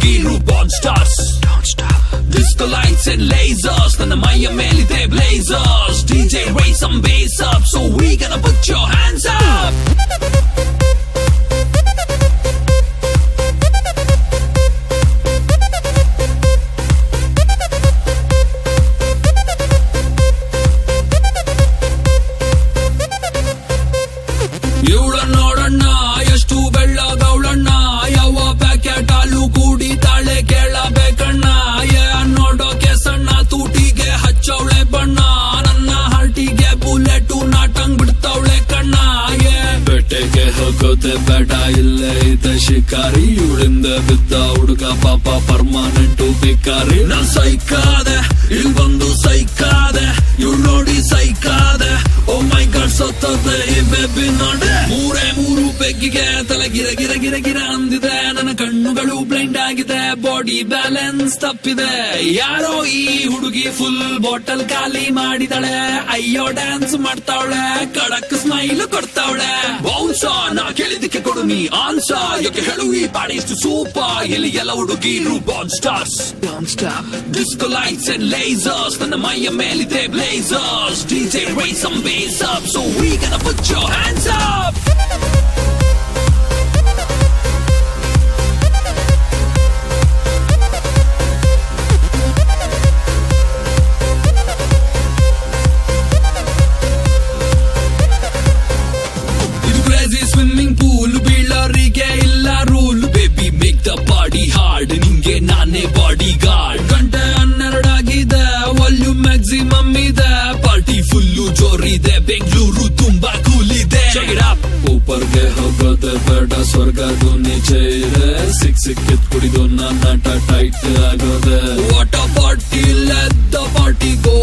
ಹುಡುಗಿರು ಬಾನ್ stars. Disco lights and lasers, ನನ್ನ ಮೈಯ ಮೇಲಿದೆ blazers. DJ raise some bass up, so we gonna put your hands up. ಇವಳ ನೋಡಣ್ಣ ಎಷ್ಟು ಬೆಳ್ಳಗವಳಣ್ಣ, ಯಾವ ಪ್ಯಾಕೆಟ್ ಹಾಲು ಕುಡಿತಾಳೆ ಕೇಳಬೇಕಣ್ಣ. ನೋಡೋಕೆ ಸಣ್ಣ ತೂಟಿಗೆ ಹಚ್ಚವಳೆ ಬಣ್ಣ, ನನ್ನ ಹಾರ್ಟಿಗೆ ಬುಲೆಟ್ ನಾಟಂಗ್ ಬಿಡ್ತವಳೆ ಕಣ್ಣ. ಬೆಟ್ಟೆಗೆ ಹೋಗೋದೆ ಬೇಡ ಇಲ್ಲೇ ಇದೆ ಶಿಕಾರಿ, ಇವಳಿಂದ ಬಿದ್ದ ಹುಡುಗ ಪಾಪ ಪರ್ಮನೆಂಟು ಭಿಕಾರಿ. ನಾ ಸೈಕಾದೆ ಇಲ್ ಬಂದು ಸೈಕಾದೆ, ಇವಳು ನೋಡಿ ಸೈಕಾದೆ. ಓ ಮೈ ಗಾಡ್ ಸತ್ತದೆ ಈ ಬೇಬಿ ನೋಡೆ. ಮೂರು ಬೆಗ್ಗಿಗೆ ತಲೆ ಗಿರ ಗಿರ ಗಿರ ಗಿರ ಅಂದಿದೆ, ನನ್ನ ಕಣ್ಣುಗಳು ಬ್ಲೈಂಡ್ ಆಗಿದೆ, ಬಾಡಿ ಬ್ಯಾಲೆನ್ಸ್ ತಪ್ಪಿದೆ. ಯಾರೋ ಈ ಹುಡುಗಿ ಫುಲ್ ಬಾಟಲ್ ಖಾಲಿ ಮಾಡಿದಾಳೆ, ಅಯ್ಯೋ ಡ್ಯಾನ್ಸ್ ಮಾಡ್ತಾವಳೆ, ಕಡಕ್ ಸ್ಮೈಲ್ ಕೊಡ್ತಾವಳೆ. ಬೌನ್ಸ ನಾ ಕೇಳಿದಕ್ಕೆ ಕೊಡು ನೀ ಆನ್ಸ, ಯಾಕೆ ಹೇಳು ಈ ಬಾಡಿ ಇಷ್ಟು ಸೂಪರ್. ಇಲ್ಲಿ ಎಲ್ಲ ಹುಡುಗಿರು ಬಾನ್ stars. Disco lights and lasers, ನನ್ನ ಮೈಯ ಮೇಲಿದೆ blazers. DJ raise some bass up, so we gonna put your hands up. ಇದು crazy swimming pool, ಬೀಳರಿಗೆ ಇಲ್ಲ rule. Baby make the body hard, ನಿಂಗೆ ನಾನೇ ಬಾಡಿ ಗಾರ್ಡ್. ಗಂಟೆ 12 ಆಗಿದೆ, ವಾಲ್ಯೂಮ್ ಮ್ಯಾಕ್ಸಿಮಮ್ ಇದೆ, ಪಾರ್ಟಿ ಫುಲ್ಲು ಜೋರಿದೆ, ಬೆಂಗಳೂರು ತುಂಬಾ ಕೂಲ್ ಇದೆ. ಊಪರ್ಗೆ ಹೋಗೋದೆ ಬೇಡ, ಸ್ವರ್ಗದು ನಿಚೆ ಇದೆ, ಸಿಕ್ಕಿದ್ ಕುಡಿದು ನನ್ನ ಟೈಟ್ ಆಗೋದೆ. What a party, let the party go